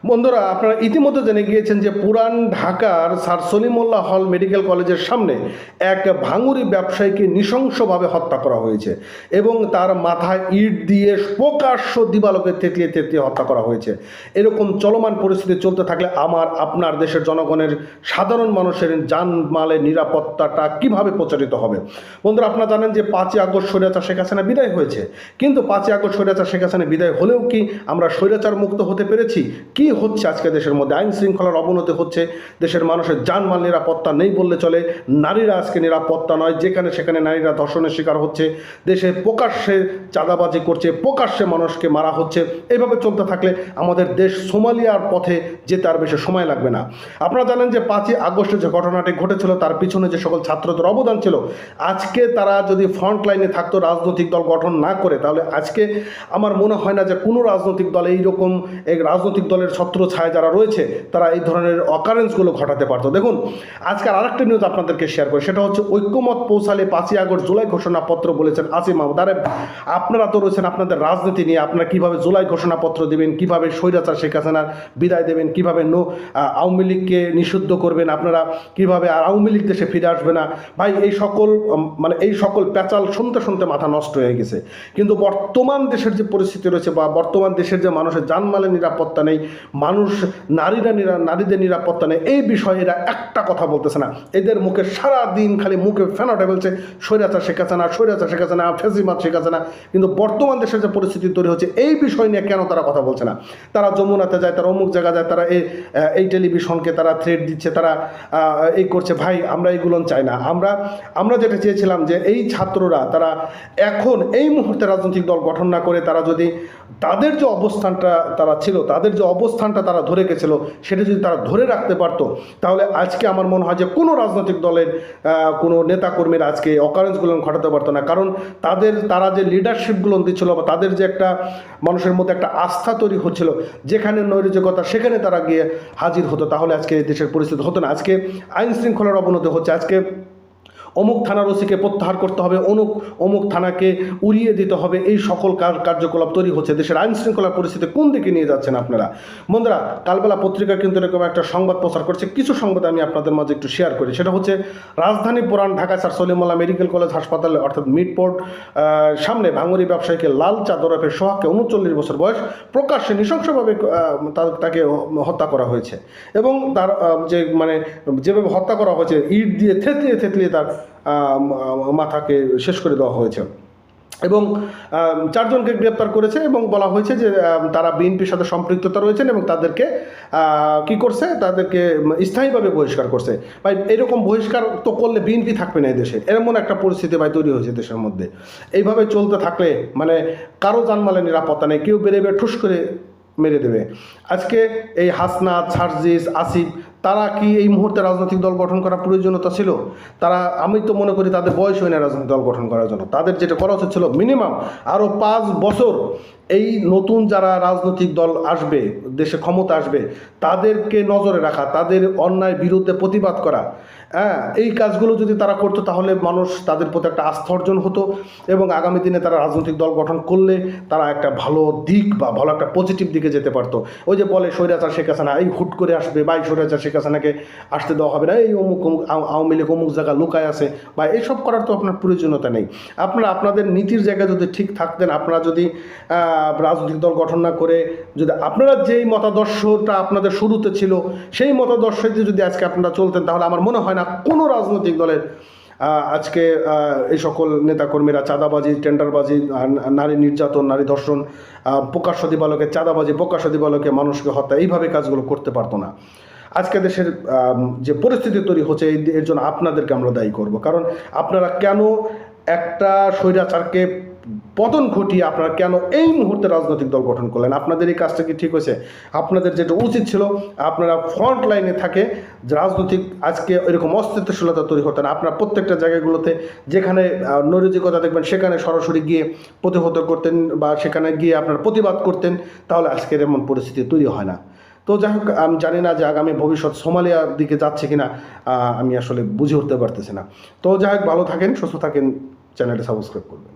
বন্ধুরা, আপনারা ইতিমধ্যে জেনে গিয়েছেন যে পুরান ঢাকার স্যার সলিমুল্লাহ হল মেডিকেল কলেজের সামনে এক ভাঙুরি ব্যবসায়ীকে নৃশংসভাবে হত্যা করা হয়েছে এবং তার মাথায় ইট দিয়ে প্রকাশ্য দিবালোকে থেতলিয়ে থেতলিয়ে হত্যা করা হয়েছে। এরকম চলমান পরিস্থিতি চলতে থাকলে আপনার দেশের জনগণের সাধারণ মানুষের জানমালের নিরাপত্তাটা কিভাবে প্রচারিত হবে? বন্ধুরা, আপনারা জানেন যে 5ই আগস্ট স্বৈরাচার শেখ হাসিনা বিদায় হয়েছে, কিন্তু 5ই আগস্ট স্বৈরাচার শেখ হাসিনা বিদায় হলেও কি আমরা স্বৈরাচার মুক্ত হতে পেরেছি? কি হচ্ছে আজকে দেশের মধ্যে? আইন শৃঙ্খলার অবনতি হচ্ছে, দেশের মানুষের জানমাল নিরাপত্তা নেই বললে চলে। নারীরা আজকে নিরাপত্তা নয়, যেখানে সেখানে নারীরা ধর্ষণের শিকার হচ্ছে, দেশে প্রকাশ্যে চাঁদাবাজি করছে, প্রকাশ্যে মানুষকে মারা হচ্ছে। এইভাবে চলতে থাকলে আমাদের দেশ সোমালিয়ার পথে যেতে আর বেশি সময় লাগবে না। আপনারা জানেন যে 5ই আগস্টে যে ঘটনাটি ঘটেছিল তার পিছনে যে সকল ছাত্রদের অবদান ছিল, আজকে তারা যদি ফ্রন্ট লাইনে থাকতো, রাজনৈতিক দল গঠন না করে, তাহলে আজকে আমার মনে হয় না যে কোনো রাজনৈতিক দল এইরকম এক রাজনৈতিক দলের ছত্র ছায়া যারা রয়েছে তারা এই ধরনের অকারেন্সগুলো ঘটাতে পারতো। দেখুন, আজকের আরেকটা নিউজ আপনাদেরকে শেয়ার করি, সেটা হচ্ছে ঐক্যমত পৌঁছালে 5ই আগস্ট জুলাই ঘোষণাপত্র বলেছেন আসিফ মাহমুদ। আরে আপনারা তো রয়েছেন আপনাদের রাজনীতি নিয়ে, আপনারা কীভাবে জুলাই ঘোষণাপত্র দেবেন, কীভাবে স্বৈরাচার শেখ হাসিনার বিদায় দেবেন, কীভাবে আওয়ামী লীগকে নিষিদ্ধ করবেন, আপনারা কীভাবে আর আওয়ামী লীগ দেশে ফিরে আসবে না। ভাই, এই সকল প্যাচাল শুনতে শুনতে মাথা নষ্ট হয়ে গেছে। কিন্তু বর্তমান দেশের যে পরিস্থিতি রয়েছে বা বর্তমান দেশের যে মানুষের জানমালের নিরাপত্তা নেই, নারীদের নিরাপত্তা নেই, এই বিষয়ে এরা একটা কথা বলতেছে না। এদের মুখে সারাদিন খালি মুখে ফেনাটা বলছে স্বৈরাচার শেখ হাসিনা, স্বৈরাচার শেখ হাসিনা, ফ্যাসিবাদ শেখ হাসিনা। কিন্তু বর্তমান দেশের যে পরিস্থিতি তৈরি হচ্ছে এই বিষয় নিয়ে কেন তারা কথা বলছে না? তারা যমুনাতে যায়, তারা অমুক জায়গা যায়, তারা এই টেলিভিশনকে তারা থ্রেট দিচ্ছে, তারা এই করছে। ভাই, আমরা এইগুলো চাই না। আমরা যেটা চেয়েছিলাম যে এই ছাত্ররা তারা এখন এই মুহূর্তে রাজনৈতিক দল গঠন না করে তারা যদি তাদের যে অবস্থানটা তারা ছিল, তাদের যে অবস্থানটা তারা ধরে গেছিল, সেটা যদি তারা ধরে রাখতে পারতো, তাহলে আজকে আমার মনে হয় যে কোনো রাজনৈতিক দলের কোনো নেতাকর্মীরা আজকে অকারেন্সগুলো ঘটাতে পারতো না। কারণ তারা যে লিডারশিপগুলো দিচ্ছিল বা তাদের যে একটা মানুষের মধ্যে একটা আস্থা তৈরি হচ্ছিল, যেখানে নৈরাজ্যতা সেখানে তারা গিয়ে হাজির হতো, তাহলে আজকে দেশের পরিস্থিতি হতো না। আজকে আইন শৃঙ্খলার অবনতি হচ্ছে। আজকে অমুক থানার ওসিকে প্রত্যাহার করতে হবে, অমুক থানাকে উড়িয়ে দিতে হবে, এই সকল কার্যকলাপ তৈরি হচ্ছে। দেশের আইন শৃঙ্খলার পরিস্থিতি কোন দিকে নিয়ে যাচ্ছেন আপনারা? বন্ধুরা, কালবেলা পত্রিকা কিন্তু এরকম একটা সংবাদ প্রচার করছে, কিছু সংবাদ আমি আপনাদের মাঝে একটু শেয়ার করি। সেটা হচ্ছে রাজধানী পুরান Dhaka sir Salimullah medical college হাসপাতালে অর্থাৎ মিডপোর্ট সামনে ভাঙুরি ব্যবসায়ীকে লাল চাদরে সোহাগকে 39 বছর বয়স প্রকাশ্যে নৃশংসভাবে তাকে হত্যা করা হয়েছে এবং তার যেভাবে হত্যা করা হয়েছে, ইট দিয়ে থেতলিয়ে থেতলিয়ে তার মাথাকে শেষ করে দেওয়া হয়েছে এবং 4 জনকে গ্রেপ্তার করেছে এবং বলা হয়েছে যে তারা বিএনপির সাথে সম্পৃক্ততা রয়েছেন এবং তাদেরকে কি করছে, তাদেরকে স্থায়ীভাবে বহিষ্কার করছে। ভাই, এরকম বহিষ্কার তো করলে বিএনপি থাকবে না এই দেশে, এমন একটা পরিস্থিতি ভাই তৈরি হয়েছে দেশের মধ্যে। এইভাবে চলতে থাকলে কারো জানমালের নিরাপত্তা নেই, কেউ বেরোবে ঠুস করে মেরে দেবে। আজকে এই হাসনাত, সার্জিস, আসিফ, তারা কি এই মুহূর্তে রাজনৈতিক দল গঠন করার প্রয়োজনীয়তা ছিল? আমি তো মনে করি তাদের বয়স হয় না রাজনৈতিক দল গঠন করার জন্য। তাদের যেটা করা উচিত ছিল, মিনিমাম আরও 5 বছর এই নতুন যারা রাজনৈতিক দল আসবে, দেশে ক্ষমতা আসবে, তাদেরকে নজরে রাখা, তাদের অন্যায় বিরুদ্ধে প্রতিবাদ করা। এই কাজগুলো যদি তারা করতো তাহলে মানুষ তাদের প্রতি একটা আস্থা অর্জন হতো এবং আগামী দিনে তারা রাজনৈতিক দল গঠন করলে তারা একটা ভালো দিক বা ভালো একটা পজিটিভ দিকে যেতে পারতো। ওই যে বলে স্বৈরাচার শেখ হাসিনা এই হুট করে আসবে, বা স্বৈরাচার শেখ হাসিনাকে আসতে দেওয়া হবে না, এই অমুক আওয়ামী লীগ অমুক জায়গা লুকায় আছে, বা এইসব করার তো আপনার প্রয়োজনীয়তা নেই। আপনাদের নীতির জায়গায় যদি ঠিক থাকতেন, আপনারা যদি রাজনৈতিক দল গঠন না করে যদি আপনারা যেই মতাদর্শটা আপনাদের শুরুতে ছিল সেই মতাদর্শে যদি আজকে আপনারা চলতেন, তাহলে আমার মনে হয় না কোনো রাজনৈতিক দলের আজকে এই সকল নেতাকর্মীরা চাঁদাবাজি, টেন্ডারবাজি, নারী নির্যাতন, নারী ধর্ষণ, প্রকাশ্য দিবালোকে চাঁদাবাজি, প্রকাশ্য দিবালোকে মানুষকে হত্যা, এইভাবে কাজগুলো করতে পারতো না। আজকে দেশের যে পরিস্থিতি তৈরি হচ্ছে এর জন্য আপনাদেরকে আমরা দায়ী করব। কারণ আপনারা কেন একটা স্বৈরাচারকে পতন ঘটিয়ে আপনারা কেন এই মুহূর্তে রাজনৈতিক দল গঠন করলেন? আপনাদের এই কাজটা কি ঠিক হয়েছে? আপনাদের যেটা উচিত ছিল, আপনারা ফ্রন্ট লাইনে থাকে রাজনৈতিক আজকে এরকম অস্তিত্বশীলতা তৈরি হতো না। আপনারা প্রত্যেকটা জায়গাগুলোতে যেখানে নৈরাজ্যতা দেখবেন সেখানে সরাসরি গিয়ে প্রতিহত করতেন বা সেখানে গিয়ে আপনারা প্রতিবাদ করতেন, তাহলে আজকের এমন পরিস্থিতি তৈরি হয় না। তো যাই হোক, আমি জানি না যে আগামী ভবিষ্যৎ সোমালিয়ার দিকে যাচ্ছে কিনা, আমি আসলে বুঝে উঠতে পারতেছি না। তো যাই হোক, ভালো থাকেন, সুস্থ থাকেন, চ্যানেলটি সাবস্ক্রাইব করবেন।